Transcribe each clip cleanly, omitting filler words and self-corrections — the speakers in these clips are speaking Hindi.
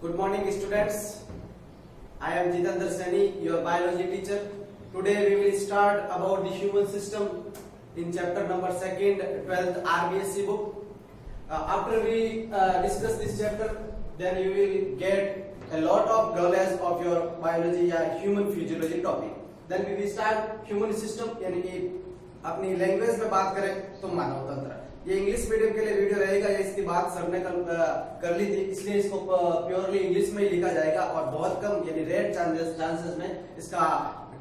Good morning, students. I am Jitendra Saini, your biology teacher. Today we will start about the human system in chapter number 2nd, 12th RBSc book. After we discuss this chapter, then you will get a lot of knowledge of your biology या human physiology topic. Then we will start human system यानी कि अपनी लैंग्वेज में बात करें तो मानव तंत्र. ये इंग्लिश मीडियम के लिए वीडियो रहेगा, ये इसकी बात सर ने कर ली थी, इसलिए इसको प्योरली इंग्लिश में ही लिखा जाएगा और बहुत कम यानी रेयर चांसेस में इसका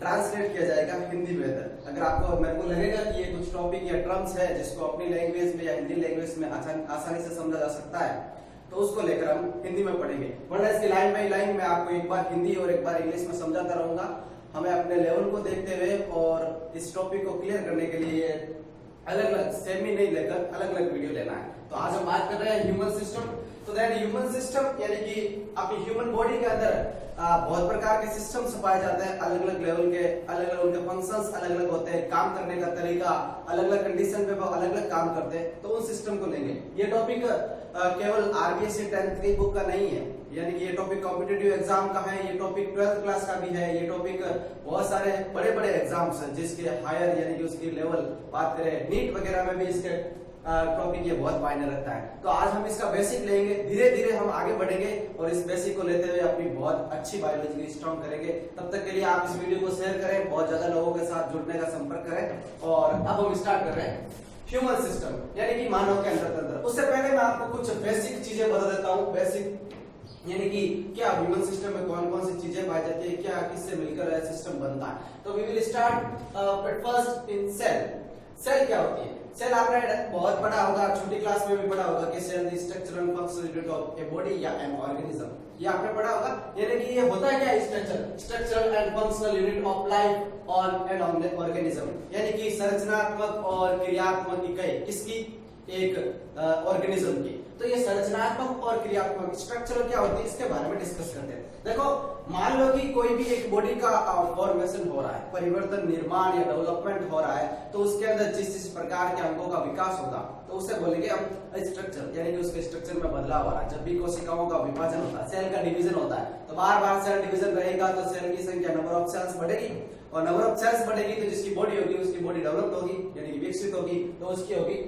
ट्रांसलेट किया जाएगा हिंदी में. अगर आपको मेरे को लगेगा कि ये कुछ टॉपिक या टर्म्स है जिसको अपनी लैंग्वेज में या हिंदी लैंग्वेज में आसानी से समझा जा सकता है तो उसको लेकर हम हिंदी में पढ़ेंगे, वरना इसकी लाइन बाई लाइन मैं आपको एक बार हिंदी और एक बार इंग्लिश में समझाता रहूंगा. हमें अपने लेवल को देखते हुए और इस टॉपिक को क्लियर करने के लिए अलग अलग सेमी नहीं लेकर अलग अलग वीडियो लेना है. तो आज हम बात कर रहे हैं ह्यूमन सिस्टम. तो दैट ह्यूमन सिस्टम यानी कि अपनी ह्यूमन बॉडी के अंदर बहुत प्रकार के सिस्टम्स पाए जाते हैं, अलग अलग लेवल के, अलग अलग उनके फंक्शंस अलग अलग होते हैं, काम करने का तरीका अलग अलग कंडीशन पे वो अलग अलग काम करते हैं. तो उन सिस्टम को लेंगे. ये टॉपिक केवल आरबीएससी 10th बुक का नहीं है, यानी कि ये टॉपिक कॉम्पिटिटिव एग्जाम का है, ये टॉपिक 12th क्लास का भी है, ये टॉपिक बहुत सारे बड़े बड़े एग्जाम्स हैं जिसके हायर यानी कि उसकी लेवल बात करें नीट वगैरह में भी इसके टॉपिक ये बहुत मायने रखता है. तो आज हम इसका बेसिक लेंगे, धीरे धीरे हम आगे बढ़ेंगे और इस बेसिक को लेते हुए अपनी बहुत अच्छी बायोलॉजी को स्ट्रॉन्ग करेंगे. तब तक के लिए आप इस वीडियो को शेयर करें, बहुत ज्यादा लोगों के साथ जुड़ने का संपर्क करें. और अब हम स्टार्ट कर रहे हैं ह्यूमन सिस्टम यानी कि मानव के अंतर्तंत्र. उससे पहले मैं आपको कुछ बेसिक चीजें बता देता हूँ. बेसिक यानी कि क्या ह्यूमन सिस्टम में कौन कौन सी चीजें पाई जाती है, क्या किससे मिलकर सिस्टम बनता है. तो we will start first in cell. Cell क्या होती है? सेल आपने बहुत पढ़ा होगा, छोटी क्लास में भी पढ़ा होगा कि cell the structural functional unit of a body या एन ऑर्गेनिज्म. ये आपने पढ़ा होगा. यानी कि ये होता है क्या? Structural and functional unit of life on an organism, यानी कि संरचनात्मक और क्रियात्मक इकाई किसकी? एक ऑर्गेनिज्म की. तो ये संरचनात्मक और क्रियात्मक स्ट्रक्चरल क्या होती है इसके बारे में डिस्कस करते हैं. देखो, मान लो कि कोई भी एक बॉडी का फॉर्मेशन हो रहा है, परिवर्तन, निर्माण या डेवलपमेंट हो रहा है, तो उसके अंदर जिस जिस प्रकार के अंगों का विकास होगा तो उसे बोलेंगे हम स्ट्रक्चर, यानी कि उसके स्ट्रक्चर में बदलाव आ रहा है. जब भी कोशिकाओं का विभाजन होता है, सेल का डिवीजन होता है, तो बार बार सेल डिवीजन रहेगा तो सेल की संख्या, नंबर ऑफ सेल्स बढ़ेगी और नंबर ऑफ सेल्स बढ़ेगी तो जिसकी बॉडी होगी उसकी बॉडी डेवलप होगी यानी कि विकसित होगी, तो उसकी होगी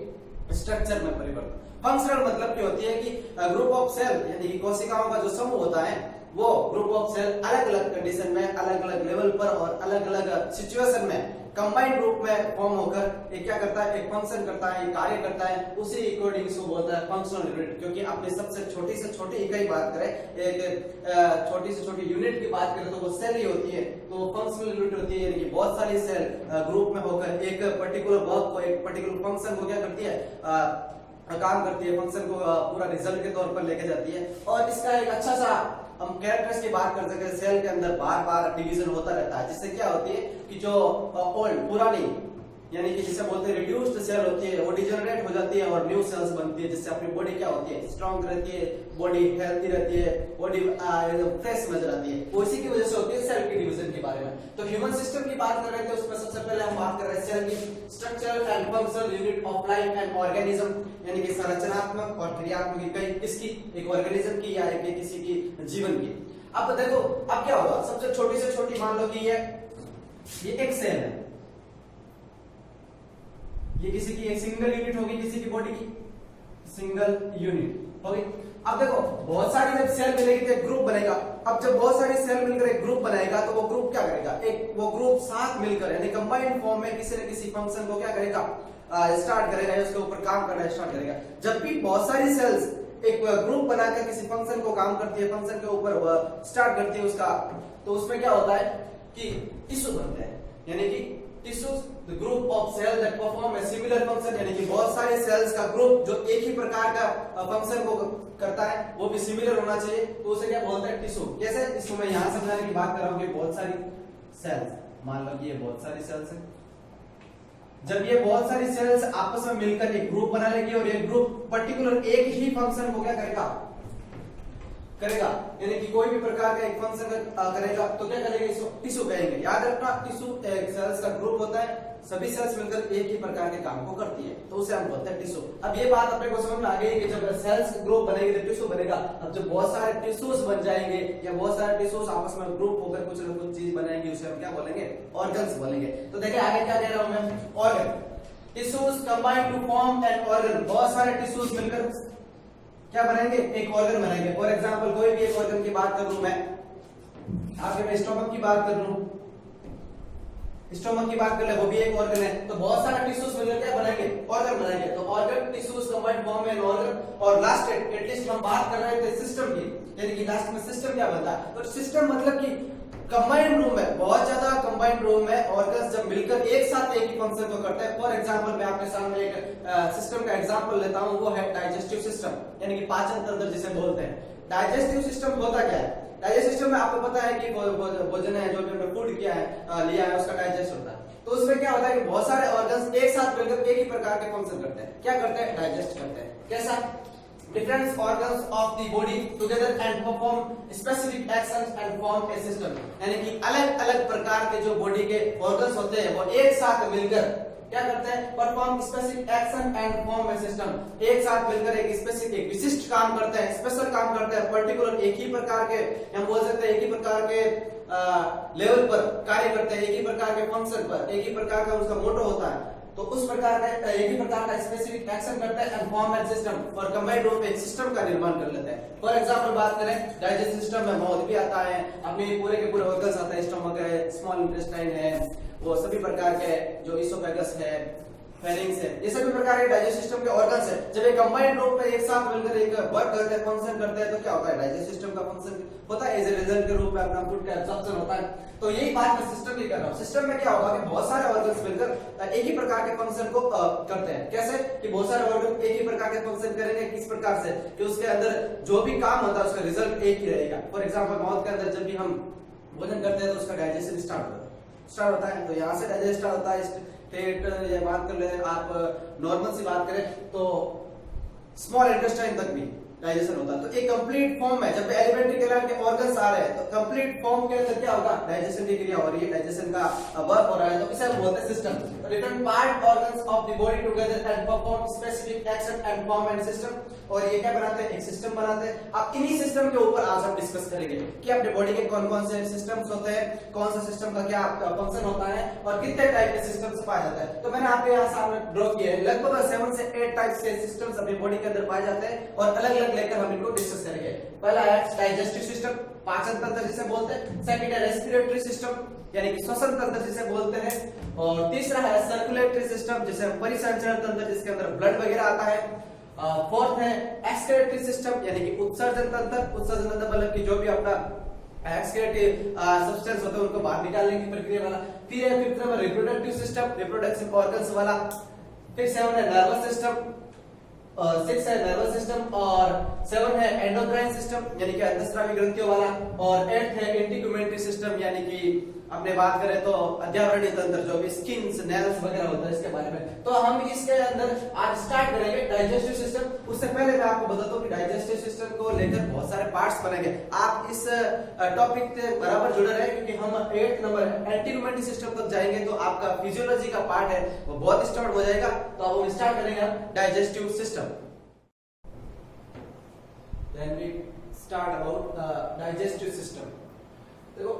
स्ट्रक्चर में परिवर्तन. फंक्शनल मतलब क्या होती है कि ग्रुप ऑफ सेल यानी कि कोशिकाओं का जो समूह होता है वो ग्रुप ऑफ सेल अलग अलग कंडीशन में, अलग अलग लेवल पर और अलग अलग सिचुएशन में कंबाइंड रूप में फॉर्म होकर एक क्या करता है? एक फंक्शन करता है, एक कार्य करता है. उसी अकॉर्डिंग से बोलता है फंक्शनल यूनिट. क्योंकि आपने सबसे छोटी से छोटी इकाई बात करें, एक छोटी से छोटी यूनिट की बात करें तो वो सेल ही होती है. तो फंक्शनल यूनिट होती है यानी कि बहुत सारी सेल ग्रुप में होकर एक पर्टिकुलर वर्क को, एक पर्टिकुलर फंक्शन को क्या करती है? काम करती है, फंक्शन को पूरा रिजल्ट के तौर पर लेके जाती है. और इसका एक अच्छा सा हम कैरेक्टर्स की बात कर सकते हैं. सेल के अंदर बार बार डिवीजन होता रहता है, जिससे क्या होती है कि जो ओल्ड पुरानी यानी कि जिसे बोलते हैं रिड्यूस्ड सेल होती है वो डिजनरेट हो जाती है और न्यू सेल्स बनती है, जिससे अपनी बॉडी क्या होती है? स्ट्रांग रहती है, बॉडी हेल्थी रहती है, बॉडी फ्रेश नजर आती है. वो इसी की वजह से होती है सेल की डिवीजन के बारे में. तो ह्यूमन सिस्टम की बात कर रहे थे, उसमें सबसे पहले हम बात कर रहे हैं सेल की structural and functional unit of life and organism, यानी कि संरचनात्मक और क्रियात्मक इकाई किसकी? एक ऑर्गेनिज्म की या एक किसी की जीवन की. अब देखो, अब क्या होगा? सबसे छोटी से छोटी मान लो कि ये एक सेल है, ये किसी की एक सिंगल यूनिट होगी, किसी की बॉडी की सिंगल यूनिट होगी. अब देखो, बहुत सारी जब सेल मिलेगी तो एक ग्रुप बनेगा. अब जब बहुत सारी सेल मिलकर एक ग्रुप बनाएगा तो वो ग्रुप क्या करेगा? एक वो ग्रुप साथ मिलकर यानी कंबाइंड फॉर्म में किसी न किसी फंक्शन को क्या करेगा? स्टार्ट करेगा, उसके ऊपर काम करना स्टार्ट करेगा. जब भी बहुत सारी सेल्स एक ग्रुप बनाकर किसी फंक्शन को काम करती है, फंक्शन के ऊपर स्टार्ट करती है उसका, तो उसमें क्या होता है कि टिश्यू बनते हैं. यानी कि tissues the group of cell that perform a similar function, यानी कि बहुत सारे सेल्स का ग्रुप जो एक ही प्रकार का फंक्शन को करता है, वो भी सिमिलर होना चाहिए, तो उसे क्या बोलते हैं? टिश्यू. कैसे? इसको मैं यहां समझाने की बात कर रहा हूं कि बहुत सारी सेल्स, मान लो कि ये बहुत सारी सेल्स है. जब ये बहुत सारी सेल्स आपस में मिलकर एक ग्रुप बना लेगी और ये ग्रुप पर्टिकुलर एक ही फंक्शन को क्या करेगा? यानी कि कोई भी प्रकार का एक फंक्शन करेगा तो क्या करेगा? इसको टिश्यू कहेंगे. याद रखना, टिश्यू एक सेल्स का ग्रुप होता है, सभी सेल्स मिलकर एक ही प्रकार के काम को करती है, तो उसे हम बोलते हैं टिश्यू। अब ये बात अपने को समझ में आ गई कि जब सेल्स ग्रुप बनेंगे तो टिश्यू बनेगा। अब जब बहुत सारे टिश्यूज बन जाएंगे या बहुत सारे टिश्यूज आपस में ग्रुप होकर कुछ न कुछ चीज बनाएंगे, उसे हम क्या बोलेंगे? ऑर्गन्स बोलेंगे। तो देखिए आगे क्या दे रहा हूं मैं, organ. Tissues combine to form an organ, बहुत सारे टिश्यूज मिलकर क्या बनाएंगे? एक ऑर्गन बनाएंगे। फॉर एग्जांपल कोई भी एक ऑर्गन की बात कर लूं मैं, आगे मैं स्टोमक की बात कर लूं, स्टोमक की बात कर ले, वो भी एक ऑर्गन है। तो बहुत सारा टिश्यूज मिलकर क्या बनाएंगे? ऑर्गन बनाएंगे। तो organ tissues combined form an organ. और लास्ट एटलीस्ट हम बात कर रहे थे सिस्टम की, यानी कि लास्ट में सिस्टम क्या बनता है? तो सिस्टम मतलब कि कंबाइंड रूम है, बहुत ज्यादा कंबाइंड रूम है, ऑर्गन्स जब मिलकर एक साथ एक ही फंक्शन को करते हैं। फॉर एग्जांपल मैं आपके सामने एक सिस्टम का एग्जांपल लेता हूं, वो है डाइजेस्टिव सिस्टम, यानी कि पाचन तंत्र जिसे बोलते हैं। डाइजेस्टिव सिस्टम होता क्या है? डाइजेस्टिव सिस्टम में आपको पता है कि भोजन है, जो भी हमने फूड लिया है उसका डाइजेस्ट होता है। तो उसमें क्या होता है कि बहुत सारे ऑर्गन्स एक साथ मिलकर एक ही प्रकार के फंक्शन करते हैं। क्या करते हैं? डाइजेस्ट करते हैं। कैसा? Different organs of the body together and perform specific actions and form a system, यानी कि अलग अलग प्रकार के जो बॉडी के ऑर्गन्स होते हैं वो एक साथ मिलकर क्या करते हैं? Perform specific action and form A system, एक साथ मिलकर एक स्पेसिफिक एक विशिष्ट काम करते हैं, स्पेशल काम करते हैं, पर्टिकुलर एक ही प्रकार के, हम बोल सकते हैं एक ही प्रकार के लेवल पर कार्य करते हैं, एक ही प्रकार के फंक्शन पर, एक ही प्रकार का उसका मोटो होता है। तो उस प्रकार का एक ही प्रकार का स्पेसिफिक एक्शन करते हैं एंड फॉर्म ए सिस्टम, और कंबाइंड रूप में एक सिस्टम का निर्माण कर लेते हैं। फॉर एग्जांपल बात करें, डाइजेस्टिव सिस्टम में माउथ भी आता है, अपने पूरे के पूरे ऑर्गन्स आते हैं, स्टमक है, स्मॉल इंटेस्टाइन है, वो सभी प्रकार के जो इसोफेगस है, फेरिंग्स है, ये सभी प्रकार के डाइजेस्टिव सिस्टम के ऑर्गन्स है। जब एक कंबाइंड रूप में एक साथ मिलकर एक वर्क करते हैं, फंक्शन करते हैं, तो क्या होता है? डाइजेस्टिव सिस्टम का फंक्शन होता है, एज ए रिजल्ट के रूप में अपना फूड का एब्जॉर्प्शन होता है। तो यही बात मैं सिस्टम की कर रहा हूं। सिस्टम में क्या होगा कि बहुत सारे ऑर्गन्स मिलकर एक ही प्रकार के फंक्शन को करते हैं। कैसे? कि बहुत सारे ऑर्गन एक ही प्रकार के फंक्शन करेंगे, किस प्रकार से कि उसके अंदर जो भी काम होता है उसका रिजल्ट एक ही रहेगा। फॉर एग्जांपल माउथ के अंदर जब भी हम भोजन करते हैं तो उसका डाइजेशन स्टार्ट होता है, तो यहाँ से डाइजेस्ट होता है। पेट या बात कर ले आप, नॉर्मल सी बात करें तो स्मॉल इंटेस्टाइन तक भी डाइजेशन होता है। तो एक कंप्लीट फॉर्म है, जब एलिमेंट्री लेवल के ऑर्गन्स आ रहे हैं तो कंप्लीट फॉर्म के अंदर क्या होगा? डाइजेशन की क्रिया हो रही है, डाइजेशन का वर्क हो रहा है, तो इसे हम बोलते हैं system. Different part organs of the body together and perform specific action and form and system, और ये क्या बनाते हैं? एक सिस्टम बनाते हैं। अब इन्हीं सिस्टम के ऊपर आज हम डिस्कस करेंगे कि अपने बॉडी के कौन कौन से सिस्टम्स होते हैं, कौन सा सिस्टम का क्या फंक्शन होता है और कितने टाइप के सिस्टम्स पाए जाते हैं। तो मैंने आपके यहाँ सामने ड्रॉ किया है, लगभग 7 से 8 टाइप के सिस्टम्स अपनी बॉडी के अंदर पाए जाते हैं, और अलग अलग लेकर हम इनको डिस्कस करेंगे। पहला है डाइजेस्टिव सिस्टम, पाचन तंत्र जिसे बोलते हैं। सेकंड है रेस्पिरेटरी सिस्टम, यानी कि श्वसन तंत्र जिसे बोलते हैं। और तीसरा है सर्कुलेटरी सिस्टम, जिसे परिसंचरण तंत्र, जिसके अंदर ब्लड वगैरह आता है। फोर्थ है एक्सक्रीटरी सिस्टम, यानी कि उत्सर्जन तंत्र। उत्सर्जन तंत्र मतलब कि जो भी अपना एक्सक्रीटिव सब्सटेंस होते हैं उनको बाहर निकालने की प्रक्रिया वाला। फिर है fifth number reproductive system, reproduction organs वाला। फिर 7 है नर्वस सिस्टम, 6 है नर्वस सिस्टम, और 7 है एंडोक्राइन सिस्टम, यानी कि अंतःस्रावी ग्रंथियों वाला। और 8 है इंटीग्यूमेंट्री सिस्टम, यानी कि अपने बात करें तो अध्यावरणीय तंत्र, जो भी स्किन नेल्स वगैरह होता है इसके बारे में। तो हम इसके अंदर आज स्टार्ट करेंगे डाइजेस्टिव सिस्टम। उससे पहले मैं आपको बताता हूँ कि डाइजेस्टिव सिस्टम को लेकर बहुत सारे पार्ट्स बनेंगे। आप इस टॉपिक से बराबर जुड़े रहे, क्योंकि हम 8 नंबर इंटीग्यूमेंट्री सिस्टम तक जाएंगे तो आपका फिजियोलॉजी का पार्ट है वो बहुत स्टार्ट हो जाएगा। तो अब हम स्टार्ट करेंगे digestive system. Then we start about digestive system. देखो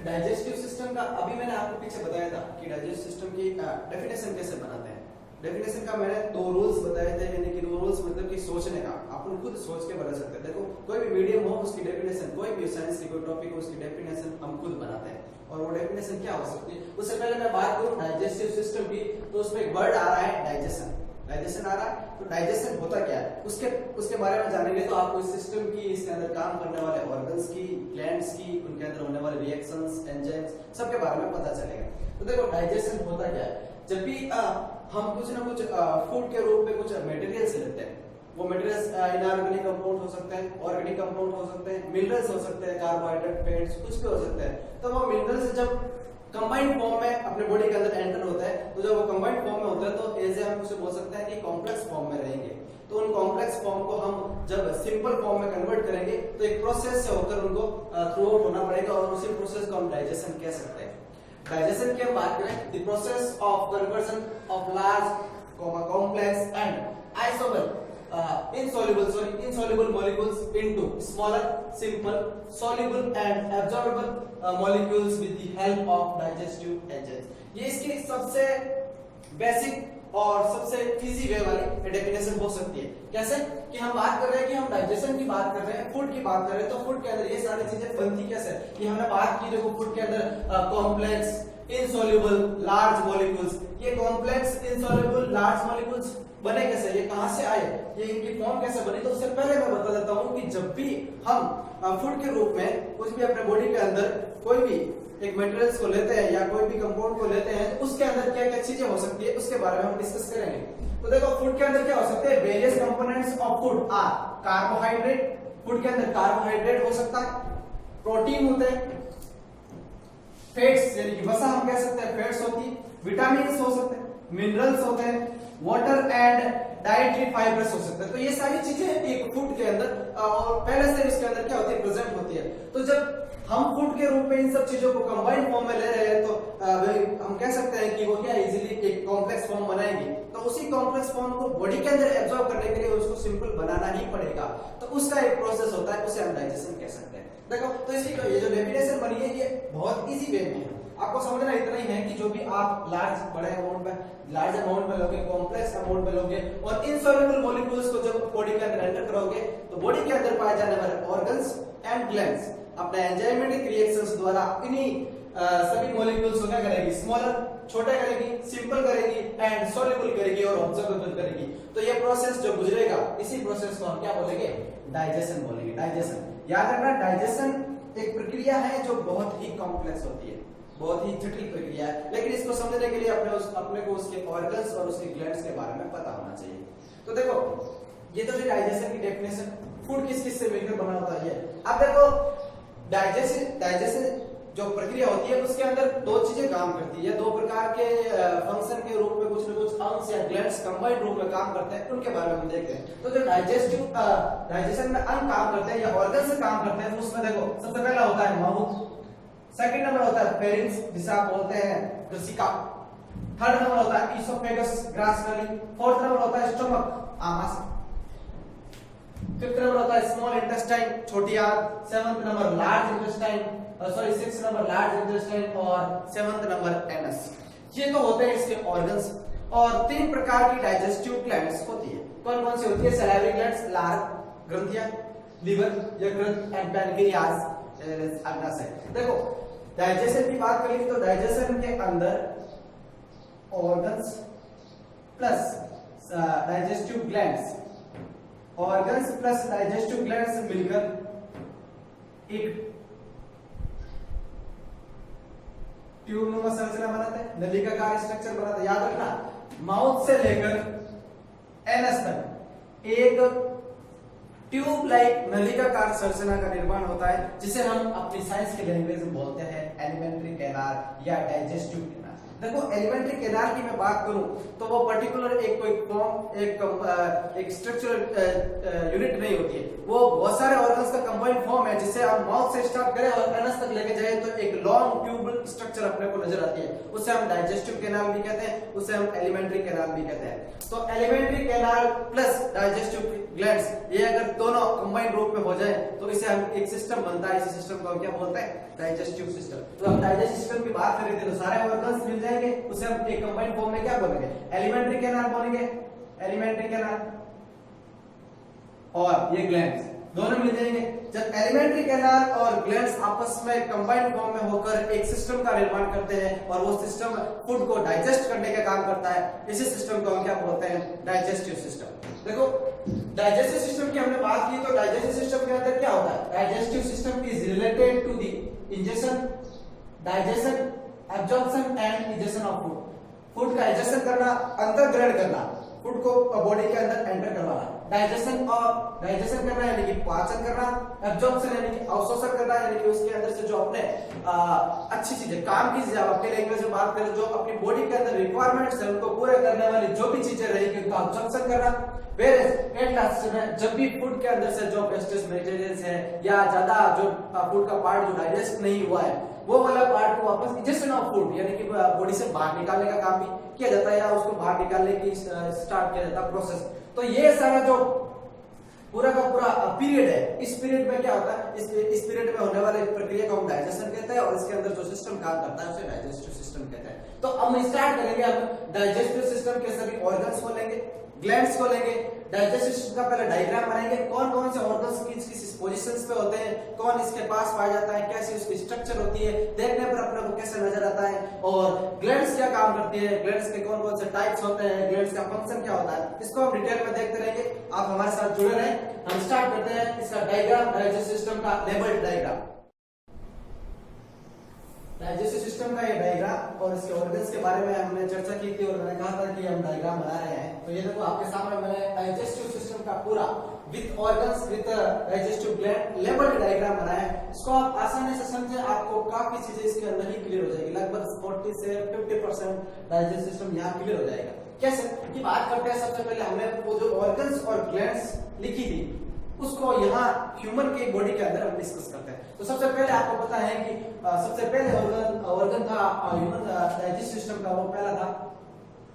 डाइजेस्टिव सिस्टम का अभी मैंने आपको पीछे बताया था कि डाइजेस्टिव सिस्टम की डेफिनेशन कैसे बनाते हैं। डेफिनेशन का मैंने 2 रूल्स बताए थे, यानी कि 2 रूल्स मतलब कि सोचने का, अपन खुद सोच के बना सकते हैं। देखो कोई भी मीडियम हो उसकी डेफिनेशन, कोई भी साइंस की कोई टॉपिक हो उसकी डेफिनेशन हम खुद बनाते हैं। और वो डेफिनेशन क्या हो सकती है? उससे पहले मैं बात करूं डाइजेस्टिव सिस्टम की, तो उसमें एक वर्ड आ रहा है डाइजेशन। डाइजेशन आ रहा है, तो डाइजेशन होता क्या है उसके बारे में जानेंगे तो आपको इस सिस्टम की, इसके अंदर काम करने वाले ऑर्गन्स की, ग्लैंड्स की, उनके अंदर होने वाले रिएक्शंस, एंजाइम्स सबके बारे में पता चलेगा। तो देखो डाइजेशन होता क्या है? जब भी हम कुछ ना कुछ फूड के रूप में कुछ मटेरियल्स लेते हैं, वो मटेरियल्स इनऑर्गेनिक कंपाउंड हो सकते हैं, ऑर्गेनिक कंपाउंड हो सकते हैं, मिनरल्स हो सकते हैं, कार्बोहाइड्रेट, फैट्स, कुछ भी हो सकते हैं। तो वो मिनरल्स जब कंबाइंड फॉर्म में अपने बॉडी के अंदर एंटर होता है, तो जब वो कंबाइंड फॉर्म में होता है तो एज हम उसे बोल सकते हैं कि कॉम्प्लेक्स फॉर्म में रहेंगे। तो उन कॉम्प्लेक्स फॉर्म को हम जब सिंपल फॉर्म में कन्वर्ट करेंगे तो एक प्रोसेस से होकर उनको थ्रू आउट होना पड़ेगा, और उसी प्रोसेस को हम डाइजेशन कह सकते हैं। डाइजेशन की हम बात करें, the process of conversion of large complex and insoluble molecules into smaller, simple, soluble and absorbable molecules with the help of digestive enzymes. ये इसकी सबसे बेसिक और सबसे इजी वे वाली डेफिनेशन हो सकती है। कैसे कि हम बात कर रहे हैं कि हम डाइजेशन की बात कर रहे हैं, फूड की बात कर रहे हैं, तो फूड के अंदर ये सारी चीजें बनती कैसे, कि हमने बात की देखो फूड के अंदर कॉम्प्लेक्स, इनसॉल्युबल, लार्ज मॉलिक्यूल्स। ये कॉम्प्लेक्स, इनसॉल्युबल, लार्ज मॉलिक्यूल्स बने कैसे, ये कहां से आए, ये इनकी फॉर्म कैसे बनी। तो उससे पहले मैं बता देता हूं कि जब भी हम फूड के रूप में कुछ भी अपने बॉडी के अंदर कोई भी एक मटेरियल्स को लेते हैं या कोई भी कंपाउंड को लेते हैं, तो उसके अंदर क्या क्या चीजें हो सकती है उसके बारे में हम डिस्कस करेंगे। तो देखो फूड के अंदर क्या हो सकते हैं, various components of food are carbohydrate, food के अंदर कार्बोहाइड्रेट हो सकता है, प्रोटीन होते हैं, फैट्स यानी कि वसा हम कह सकते हैं फैट्स होती है, विटामिन्स हो सकते हैं, मिनरल्स होते हैं, वाटर एंड डाइटरी फाइबर्स हो सकते हैं। तो ये सारी चीजें एक फूड के अंदर और पहले से इसके अंदर क्या होती है, प्रेजेंट होती है। तो जब हम फूड के रूप में इन सब चीजों को कंबाइंड फॉर्म में ले रहे हैं, तो हम कह सकते हैं कि वो क्या इजीली एक कॉम्प्लेक्स फॉर्म बनाएंगे। तो उसी कॉम्प्लेक्स फॉर्म को बॉडी के अंदर एब्जॉर्ब करने के लिए उसको सिंपल बनाना ही पड़ेगा। तो उसका एक प्रोसेस होता है, उसे हम डाइजेशन कह सकते हैं। देखो तो इसकी ये जो डेफिनेशन बनी है ये बहुत इजी वे में है, आपको समझना इतना ही है कि जो भी आप लार्ज अमाउंट में लोगे, कॉम्प्लेक्स अमाउंट में लोगे और इनसॉल्युबल मॉलिक्यूल्स को जब बॉडी के अंदर एंटर करोगे, तो बॉडी के अंदर पाए जाने वाले ऑर्गन्स एंड ग्लैंड्स अपने एंजाइमेटिक रिएक्शंस द्वारा इन्हीं सभी मॉलिक्यूल्स को क्या करेगी, स्मॉलर छोटा करेगी, सिंपल करेगी एंड सॉल्युबल करेगी और ऑब्जर्वेबल करेगी। तो ये प्रोसेस जो गुजरेगा, इसी प्रोसेस को हम क्या बोलेंगे, डाइजेशन बोलेंगे। डाइजेशन याद रखना, डाइजेशन एक प्रक्रिया है जो बहुत ही कॉम्प्लेक्स होती है, बहुत ही जटिल प्रक्रिया है, लेकिन इसको समझने के लिए अपने को उसके ऑर्गन्स और उसके ग्लैंड्स के बारे में पता होना चाहिए। तो देखो ये तो डाइजेशन की डेफिनेशन, फूड किस किस से मिलकर बना होता है। अब देखो डाइजेशन जो प्रक्रिया होती है उसके अंदर दो चीजें काम करती है, दो प्रकार के फंक्शन के रूप में कुछ न कुछ अंश या ग्लैंड्स कंबाइंड रूप में काम करते हैं, उनके बारे में हम देखते हैं। तो जो डाइजेशन में अंग काम करते हैं या ऑर्गन से काम करते हैं, तो उसमें देखो सबसे पहला होता है माउथ, सेकंड नंबर होता है फेरिंक्स जिसे आप बोलते हैं ग्रसिका, थर्ड नंबर होता है इसोफेगस ग्रास नली, फोर्थ नंबर होता है स्टमक आमाशय, फिफ्थ नंबर होता है स्मॉल इंटेस्टाइन छोटी आंत, seventh number large intestine, sixth number large intestine और सेवंथ नंबर एनस। ये तो होते हैं इसके ऑर्गन्स। और तीन प्रकार की डाइजेस्टिव ग्लैंड्स होती है। कौन कौन सी होती है, सैलिवरी ग्लैंड्स, लार ग्रंथियां, लिवर यकृत एंड पैनक्रियाज अग्नाशय। देखो डाइजेशन की बात करें तो डाइजेशन के अंदर organs plus digestive glands, organs plus digestive glands मिलकर एक ट्यूबनुमा संरचना बनाते हैं, नलिकाकार स्ट्रक्चर बनाते हैं। याद रखना माउथ से लेकर एनस तक एक ट्यूब लाइक नलिकाकार संरचना का निर्माण होता है, जिसे हम अपनी साइंस की लैंग्वेज में बोलते हैं एलिमेंट्री कैनाल या डाइजेस्टिव कैनाल। देखो एलिमेंट्री कैनाल की मैं बात करूं तो वो पर्टिकुलर एक कोई फॉर्म एक स्ट्रक्चरल यूनिट नहीं होती है, वो बहुत सारे ऑर्गन्स का कंबाइंड फॉर्म है, जिसे हम माउथ से स्टार्ट करें और एनस तक लेके जाए तो एक लॉन्ग ट्यूबल स्ट्रक्चर अपने को नजर आती है। उसे हम डाइजेस्टिव कैनाल भी कहते हैं, उसे हम एलिमेंट्री कैनाल भी कहते हैं। तो alimentary canal plus digestive glands ये अगर दोनों कंबाइंड रूप में हो जाए तो इसे हम एक सिस्टम बनता है, इस सिस्टम को हम क्या बोलते हैं, डाइजेस्टिव सिस्टम। तो हम डाइजेस्टिव सिस्टम की बात करें तो सारे ऑर्गन्स मिल जाएंगे, उसे हम एक कंबाइंड फॉर्म में क्या बोलेंगे, एलिमेंट्री कैनाल बोलेंगे, एलिमेंट्री कैनाल और ये ग्लैंड्स दोनों मिल जाएंगे। जब एलिमेंट्री कैनाल और ग्लैंड्स आपस में कंबाइंड फॉर्म में होकर एक सिस्टम का निर्माण करते हैं और वो सिस्टम फूड को डाइजेस्ट करने का काम करता है, इसी सिस्टम को हम क्या बोलते हैं, डाइजेस्टिव सिस्टम। देखो डाइजेस्टिव सिस्टम की हमने बात की, तो डाइजेस्टिव सिस्टम के अंदर क्या होता है, digestive system is related to the injection, digestion, absorption and injection of food. Food का इंजेक्शन करना, अंतर ग्रहण करना, फूड को बॉडी के अंदर एंटर करवाना, डाइजेशन करना यानी कि पाचन करना, एब्जॉर्प्शन यानी कि अवशोषण करना यानी कि उसके अंदर से जो अपने अच्छी चीजें काम की चीजें अपनी लैंग्वेज में बात करें जो अपनी बॉडी के अंदर रिक्वायरमेंट्स है उनको पूरे करने वाली जो भी चीजें रहेगी उनका अब्जॉर्प्शन करना। जब भी फूड के अंदर से जो वेस्टेज मटेरियल्स है या ज्यादा जो फूड का पार्ट जो डाइजेस्ट नहीं हुआ है वो वाला पार्ट को वापस इंजेक्शन ऑफ फूड यानी कि बॉडी से बाहर निकालने का काम भी किया जाता है या उसको बाहर निकालने की स्टार्ट किया जाता है प्रोसेस। तो ये सारा जो पूरा का पूरा पीरियड है, इस पीरियड में क्या होता है, इस पीरियड में होने वाले प्रक्रिया को हम डाइजेशन कहते हैं और इसके अंदर जो सिस्टम काम करता है उसे डाइजेस्टिव सिस्टम कहते हैं। तो हम स्टार्ट करेंगे, हम डाइजेस्टिव सिस्टम के सभी ऑर्गन्स को लेंगे, ग्लैंड्स को लेंगे, डाइजेस्टिव सिस्टम का पहले डायग्राम बनाएंगे, कौन कौन से ऑर्गन्स किस पोजीशंस पे होते हैं, कौन इसके पास पाया जाता है, कैसी उसकी स्ट्रक्चर होती है, देखने पर अपने को कैसे नजर आता है और ग्लैंड्स क्या काम करती है, ग्लैंड्स के कौन कौन से टाइप्स होते हैं, ग्लैंड्स का फंक्शन क्या होता है, इसको हम डिटेल में देखते रहेंगे। आप हमारे साथ जुड़े रहें। हम स्टार्ट करते हैं इसका डायग्राम, डाइजेस्टिव सिस्टम का लेबल डायग्राम। डाइजेस्टिव सिस्टम का ये डायग्राम और इसके ऑर्गन्स के बारे में हमने चर्चा की थी और मैंने कहा था कि हम डायग्राम बना रहे हैं। तो ये देखो आपके सामने मैंने डाइजेस्टिव सिस्टम का पूरा with organs with digestive gland labelled diagram बनाया है। इसको आप आसानी से समझे, आपको काफी चीजें इसके अंदर ही क्लियर हो जाएगी, लगभग 40 से 50% डाइजेस्टिव सिस्टम यहाँ क्लियर हो जाएगा। कैसे की बात करते हैं, सबसे पहले हमने वो जो ऑर्गन्स और ग्लैंड्स लिखी थी उसको यहाँ ह्यूमन के बॉडी के अंदर हम डिस्कस करते हैं। तो सबसे पहले आपको पता है कि सबसे पहले ऑर्गन था ह्यूमन डाइजेस्टिव सिस्टम का, वो पहला था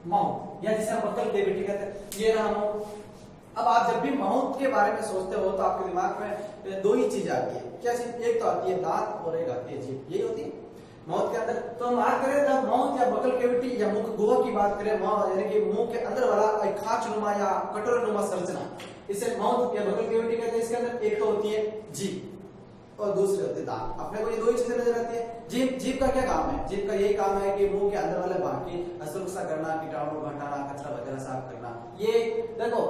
माउथ या जिसे हम बकल कैविटी कहते हैं, ये रहा माउथ। अब आप जब भी माउथ के बारे में सोचते हो तो आपके दिमाग में दो ही चीज आती है, क्या चीज, एक तो आती है दांत और एक आती है जीभ, यही होती है माउथ के अंदर। तो हम बात करें जब माउथ या बकल कैविटी या मुख गुहा की बात करें, यानी कि मुंह के अंदर वाला एक खांचनुमा या कटोरनुमा संरचना, इसे माउथ या बकल कैविटी कहते हैं। इसके अंदर एक तो होती है जीभ और दूसरी होती है दांत। अपने को ये दो ही चीजें नजर आती है। जीभ का क्या काम है, जीभ का यही काम है कि मुंह के अंदर वाले भाग की सुरक्षा करना, कीटाणु हटाना, कचरा वगैरह साफ करना। ये देखो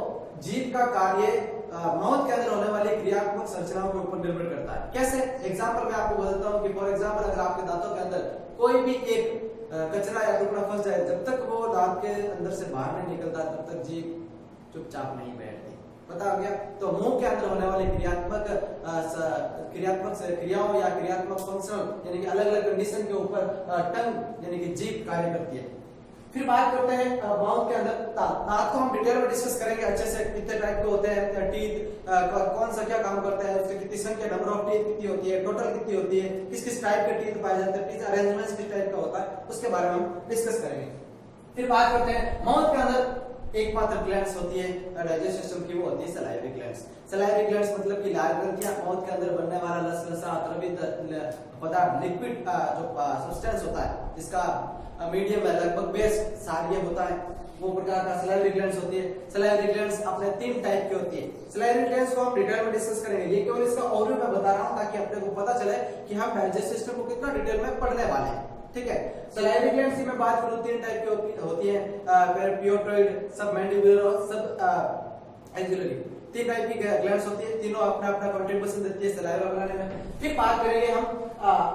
जीभ का कार्य माउथ के अंदर होने वाली क्रियात्मक संरचनाओं के ऊपर निर्भर करता है। कैसे, एग्जांपल मैं आपको बताता हूँ कि फॉर एग्जांपल अगर आपके दांतों के अंदर कोई भी एक कचरा या टुकड़ा फंस जाए, जब तक वो दांत के अंदर से बाहर नहीं निकलता तब तक जीभ चुपचाप नहीं बैठती, पता हो गया। तो मुंह के अंदर होने वाली क्रियात्मक क्रियाओं या क्रियात्मक फंक्शन यानी कि अलग अलग कंडीशन के ऊपर टंग यानी कि जीभ कार्य करती है। फिर बात करते हैं माउथ के अंदर दांत को हम डिटेल में डिस्कस करेंगे अच्छे से, कितने टाइप के होते हैं टीथ, कौन सा क्या काम करता है, उसकी कितनी संख्या, नंबर ऑफ टीथ कितनी होती है, टोटल कितनी होती है, किस किस टाइप के टीथ पाए जाते हैं, टीथ अरेंजमेंट किस टाइप का होता है, उसके बारे में हम डिस्कस करेंगे। फिर बात करते हैं माउथ के अंदर एकमात्र ग्लैंड्स होती है डाइजेस्टिव सिस्टम की, वो होती है सलाइवरी ग्लैंड्स। सलाइवरी ग्लैंड्स मतलब कि लाल ग्रंथियां, माउथ के अंदर बनने वाला लसलसा द्रवित पदार्थ लिक्विड जो सब्सटेंस होता है जिसका मीडियम है लगभग बेस सारिया होता है, वो प्रकार का सलाइवरी ग्लैंड्स होती है। सलाइवरी ग्लैंड्स अपने 3 टाइप की होती है। सलाइवरी ग्लैंड्स को हम डिटेल में डिस्कस करेंगे, ये केवल इसका ओवरव्यू मैं बता रहा हूं ताकि अपने को पता चले कि हम डाइजेस्टिव सिस्टम को कितना डिटेल में पढ़ने वाले हैं, ठीक है। सलाइवरी ग्लैंड्स की मैं बात करूं 3 टाइप की होती है, पियोट्रॉइड, सबमैंडिबुलर और सब एक्सिलरी। 3 टाइप की ग्लैंड्स होती है, तीनों अपना अपना कंट्रीब्यूशन देती है सलाइवा बनाने में। फिर बात करेंगे हम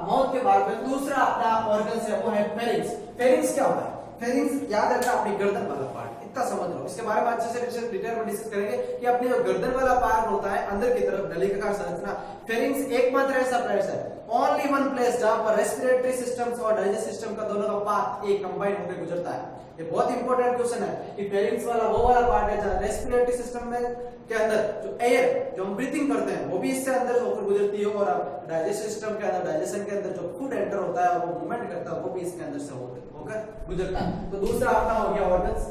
माउथ के बारे में, दूसरा अपना ऑर्गन है वो है फेरिंग्स। फेरिंग्स क्या होता है, फेरिंग्स याद रखना अपनी गर्दन वाला पार्ट, इतना समझ लो। इसके बारे में अच्छे से डिटेल में डिस्कस करेंगे कि अपने जो गर्दन वाला पार्ट होता है अंदर की तरफ नलिकाकार संरचना, फेरिंग्स एकमात्र ऐसा प्लेस है, ओनली वन प्लेस जहां पर रेस्पिरेटरी सिस्टम्स और डाइजेस्टिव सिस्टम का दोनों का पार्ट एक कंबाइन होकर गुजरता है। ये बहुत इंपॉर्टेंट क्वेश्चन है कि फेरिंग्स वाला वो वाला पार्ट है जहां रेस्पिरेटरी सिस्टम में के अंदर जो एयर जो हम ब्रीथिंग करते हैं वो भी इससे अंदर होकर गुजरती है और डाइजेस्टिव सिस्टम के अंदर डाइजेशन के अंदर जो फूड एंटर होता है वो मूवमेंट करता है वो भी इसके अंदर से होकर गुजरता है। तो दूसरा अपना हो गया ऑर्गन्स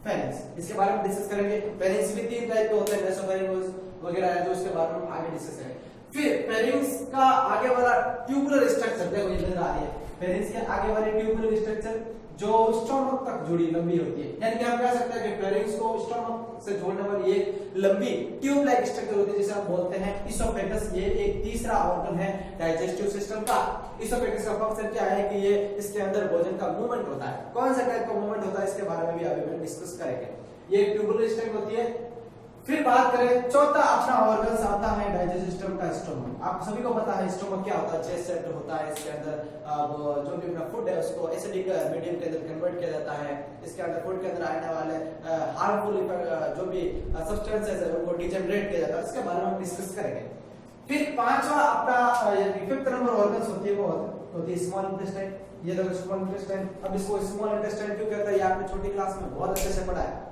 फेरिंग्स, इसके बारे में डिस्कस करेंगे। फेरिंग्स भी 3 टाइप के होते हैं, नेसोफेरिंगस वगैरह है, जो इसके बारे में आगे डिस्कस करेंगे। फिर फेरिंग्स का आगे वाला ट्यूबुलर स्ट्रक्चर देखो ये नजर आ रही है, फेरिंग्स के आगे वाली ट्यूबुलर स्ट्रक्चर जो स्टोमक तक जुड़ी लंबी होती है, यानी कि हम कह सकते हैं कि फेरिंग्स को स्टोमक से जोड़ने वाली एक लंबी ट्यूब लाइक स्ट्रक्चर होती है जिसे हम बोलते हैं इसोफेगस। ये एक तीसरा ऑर्गन है डाइजेस्टिव सिस्टम का। इसोफेगस का फंक्शन क्या है कि ये इसके अंदर भोजन का मूवमेंट होता है। कौन सा टाइप का मूवमेंट होता है इसके बारे में भी अभी हम डिस्कस करेंगे। ये ट्यूबुलर स्ट्रक्चर होती है फिर बात करें चौथा अपना ऑर्गन्स आता है डाइजेस्टिव सिस्टम का स्टोमक। आप सभी को पता है स्टोमक क्या होता है, चेस्ट सेट होता है, इसके अंदर जो भी अपना फूड है उसको एसिडिक मीडियम के अंदर कन्वर्ट किया जाता है, इसके अंदर फूड के अंदर आने वाले हार्मफुल जो भी सब्सटेंसेस है उनको डिजेनरेट किया जाता है, इसके बारे में हम डिस्कस करेंगे। फिर पांचवा अपना फिफ्थ नंबर ऑर्गन्स होती है वो होती है स्मॉल इंटेस्टाइन। ये देखो स्मॉल इंटेस्टाइन। अब इसको स्मॉल इंटेस्टाइन क्यों कहते हैं, ये आपने छोटी क्लास में बहुत अच्छे से पढ़ा है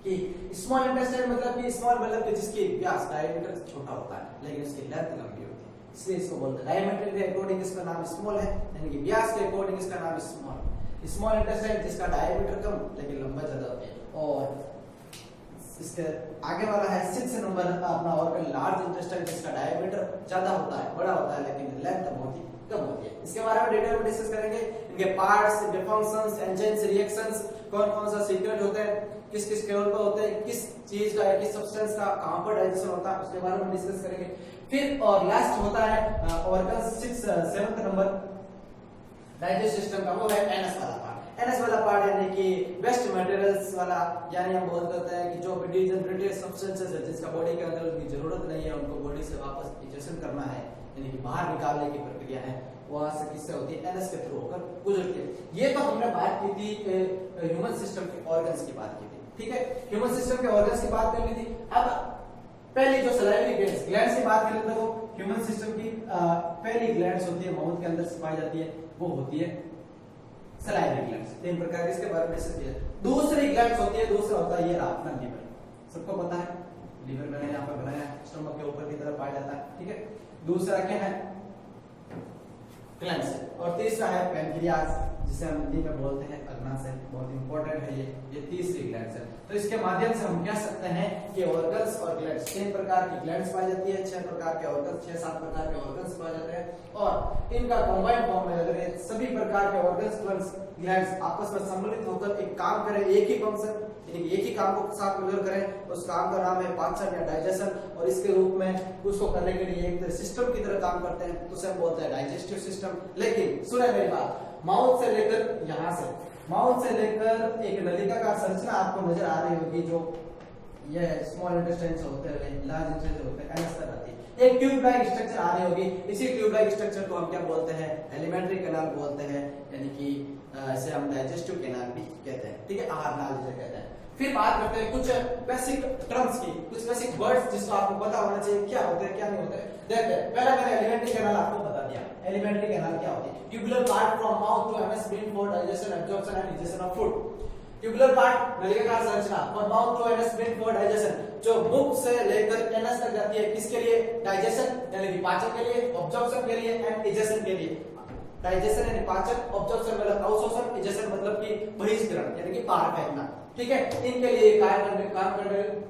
कि स्मॉल इंटेस्टाइन मतलब कि स्मॉल मतलब कि जिसकी व्यास डायमीटर छोटा होता है लेकिन उसकी लेंथ लंबी होती है, इसलिए इसको बोलते हैं डायमीटर के अकॉर्डिंग इसका नाम स्मॉल है, यानी कि व्यास के अकॉर्डिंग इसका नाम स्मॉल। स्मॉल इंटेस्टाइन जिसका डायमीटर कम लेकिन लंबा ज्यादा होता है। और इसके आगे वाला है 6 नंबर अपना ऑर्गन लार्ज इंटेस्टाइन जिसका डायमीटर ज्यादा होता है, बड़ा होता है लेकिन लेंथ बहुत ही कम होती है। इसके बारे में डिटेल में डिस्कस करेंगे, इनके पार्ट्स, इनके फंक्शंस, एंजाइम्स, रिएक्शंस, कौन-कौन सा सीक्रेट होते हैं, किस किस लेवल पर होते हैं, किस चीज का किस सब्सटेंस का कहां पर डाइजेशन होता है, उसके बारे में डिस्कस करेंगे। फिर और लास्ट होता है organ 7th number digestive system का, वो है एनएस वाला पार्ट। एनएस वाला पार्ट यानी कि वेस्ट मटेरियल्स वाला, यानी हम बोल करते हैं कि जो डिजेनरेटेड सब्सटेंसेस है जिसका बॉडी के अंदर उनकी जरूरत नहीं है उनको बॉडी से वापस इजेक्शन करना है, यानी कि बाहर निकालने की प्रक्रिया है, वहां से किससे होती है, एनएस के थ्रू होकर गुजरती है। ये तो हमने बात की थी ह्यूमन सिस्टम के ऑर्गन्स की बात की थी, ठीक है, ह्यूमन सिस्टम के ऑर्गन्स की बात कर ली थी। अब पहली जो सलाइवरी ग्लैंड्स की बात करें तो ह्यूमन सिस्टम की पहली ग्लैंड्स होती है माउथ के अंदर से पाई जाती है, वो होती है सलाइवरी ग्लैंड्स। 3 प्रकार इसके बारे में से दिया। दूसरी ग्लैंड्स होती है, दूसरा होता है ये अपना लीवर, सबको पता है लीवर मैंने यहाँ पर बनाया, स्टमक के ऊपर की तरफ पाया जाता है, ठीक है। दूसरा क्या है ग्लैंड्स, और तीसरा है पैनक्रियाज जिसे हम हिंदी में बोलते हैं अग्नाशय, बहुत इंपॉर्टेंट है ये तीसरी ग्लैंड्स है। तो इसके माध्यम से हम कह सकते हैं कि ऑर्गन्स और ग्लैंड्स 3 प्रकार की ग्लैंड्स पाई जाती है, 6 प्रकार के ऑर्गन्स, 6-7 प्रकार के ऑर्गन्स पाए जाते हैं, और इनका कंबाइंड फॉर्म में अगर ये सभी प्रकार के ऑर्गन्स ग्लैंड्स आपस में सम्मिलित होकर एक काम करें, एक ही फंक्शन यानी एक ही काम को साथ मिलकर करें, उस काम का नाम है पाचन या डाइजेशन, और इसके रूप में उसको करने के लिए एक सिस्टम की तरह काम करते हैं, तो उसे हम बोलते हैं डाइजेस्टिव सिस्टम। लेकिन सुने मेरी बात, माउथ से लेकर यहाँ से माउथ से लेकर एक नलिका का संरचना आपको नजर आ रही होगी, जो ये स्मॉल इंटेस्टाइन से होते हैं, लार्ज इंटेस्टाइन से होते हैं, एनएस तक आती है, एक ट्यूब लाइक स्ट्रक्चर आ रही होगी। इसी ट्यूब लाइक स्ट्रक्चर को हम क्या बोलते हैं, एलिमेंट्री कैनाल बोलते हैं, यानी कि इसे हम डाइजेस्टिव कैनाल भी कहते हैं, ठीक है, आहार नाल जिसे कहते हैं। फिर बात करते हैं कुछ बेसिक टर्म्स की, कुछ बेसिक वर्ड्स जिसको आपको पता होना चाहिए क्या होते हैं क्या नहीं होते हैं। देखते हैं, पहला मैंने एलिमेंट्री कैनाल आपको बता दिया। एलिमेंट्री कैनाल क्या होती है, tubular part from mouth to anus been for digestion, absorption and egestion of food. Tubular part नलिकाकार संरचना, और mouth to anus been for digestion, जो मुख से लेकर एनएस तक जाती है, किसके लिए, डाइजेशन यानी कि पाचन के लिए, एब्जॉर्प्शन के लिए एंड डिजेशन के लिए। डाइजेशन यानी पाचन, एब्जॉर्प्शन मतलब अवशोषण, डिजेशन मतलब कि बहिष्करण यानी कि बाहर फेंकना, ठीक है। इनके लिए काम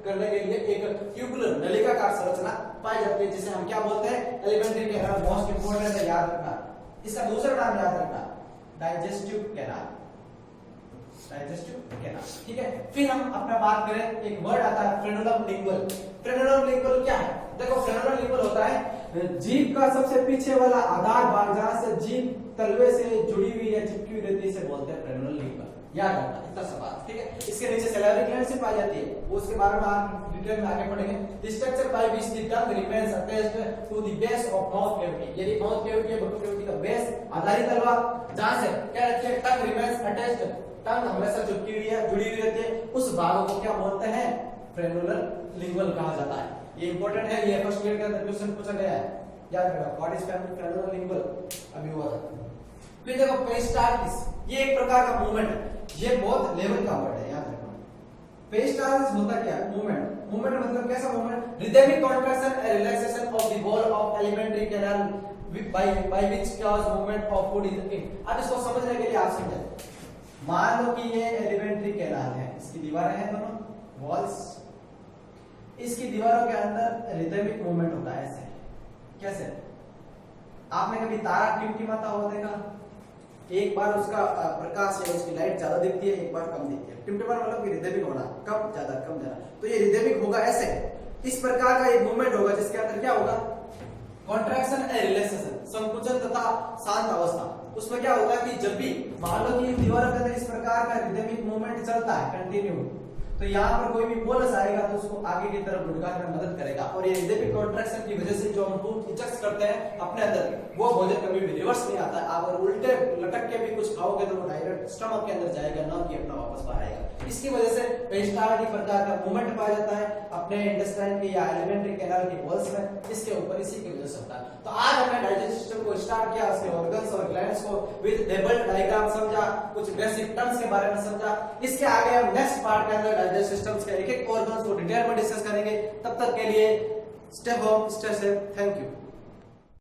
करने के लिए एक ट्यूबुलर नलिकाकार संरचना पाई जाती है, जिसे हम क्या बोलते हैं, एलिमेंट्री कैनाल। मोस्ट इंपोर्टेंट है, याद रखना इसका दूसरा नाम, याद रखना डाइजेस्टिव कैनाल, डाइजेस्टिव कैनाल, ठीक है। फिर हम अपना बात करें, एक वर्ड आता है फ्रेनुलम लिंगुअल। फ्रेनुलम लिंगुअल क्या है, देखो फ्रेनुलम लिंगुअल होता है जीभ का सबसे पीछे वाला आधार भाग, जहां से जीभ तलवे से जुड़ी हुई या चिपकी हुई रहती है, इसे बोलते हैं फ्रेनुलम लिंगुअल। याद रखना इतना सा बात, ठीक है। इसके नीचे सैलिवरी ग्लैंड से पाई जाती है, वो उसके बारे में आप डिटेल में आगे पढ़ेंगे। The structure by which the tongue remains attached to the base of mouth cavity, यदि माउथ कैविटी या बटू कैविटी का बेस आधारित तलवा, जहां से क्या रहती है, टंग रिमेन्स अटैच्ड, टंग हमेशा चिपकी हुई है, जुड़ी हुई रहती है, उस भाग को क्या बोलते हैं, फ्रेनुलर लिंगुअल कहा जाता है। ये इंपॉर्टेंट है, ये फर्स्ट ईयर के अंदर क्वेश्चन पूछा गया है, याद रखना व्हाट इज फ्रेनुलर लिंगुअल, अभी हुआ था। फिर देखो पेरिस्टाल्टिस, ये एक प्रकार का मूवमेंट है, ये बहुत लेवल का वर्ड है, याद रखना। पेरिस्टाल्टिस होता क्या है, मूवमेंट। मूवमेंट मतलब कैसा movement, rhythmic contraction and relaxation of the wall of alimentary canal by which cause movement of food in the टिंग। अब इसको समझने के लिए आप समझें, मान लो कि ये एलिमेंट्री कैनाल है, इसकी दीवारें हैं दोनों वॉल्स, इसकी दीवारों के अंदर रिदमिक मूवमेंट होता है, ऐसे कैसे, आपने कभी तारा टिमटिमाता हुआ देखा, एक बार उसका प्रकाश या उसकी लाइट ज्यादा दिखती है, एक बार कम दिखती है। टिमटिमाना मतलब कि रिदमिक होना, कम ज्यादा कम ज्यादा, तो ये रिदमिक होगा ऐसे, इस प्रकार का एक मूवमेंट होगा जिसके अंदर क्या होगा, कॉन्ट्रैक्शन एंड रिलैक्सेशन, संकुचन तथा शांत अवस्था। उसमें क्या होता है कि जब भी मान लो कि दीवारों के अंदर इस प्रकार का रिदमिक मूवमेंट चलता है कंटिन्यू, तो यहाँ पर कोई भी बोलस आएगा तो उसको आगे की तरफ लुढ़काने में मदद करेगा, और ये लिपिड कॉन्ट्रैक्शन की वजह से जो हम फूड इजेक्ट करते हैं अपने अंदर, वो भोजन कभी भी रिवर्स नहीं आता है। आप अगर उल्टे लटक के भी कुछ खाओगे तो वो डायरेक्ट स्टमक के अंदर जाएगा, ना कि अपना वापस बाहर आएगा। इसकी वजह से पेरिस्टाल्टिक प्रकार का मूवमेंट पाया जाता है अपने इंटेस्टाइन की या एलिमेंट्री कैनाल की वॉल्स में, इसके ऊपर इसी की वजह से होता है। तो आज हमने डाइजेस्टिव सिस्टम को स्टार्ट किया, उसके ऑर्गन्स और ग्लैंड्स को विद लेबल्ड डायग्राम समझा, कुछ बेसिक टर्म्स के बारे में समझा। इसके आगे हम नेक्स्ट पार्ट के अंदर डाइजेस्टिव सिस्टम्स के एक एक ऑर्गन्स को डिटेल में डिस्कस करेंगे। तब तक के लिए stay home, stay safe, thank you.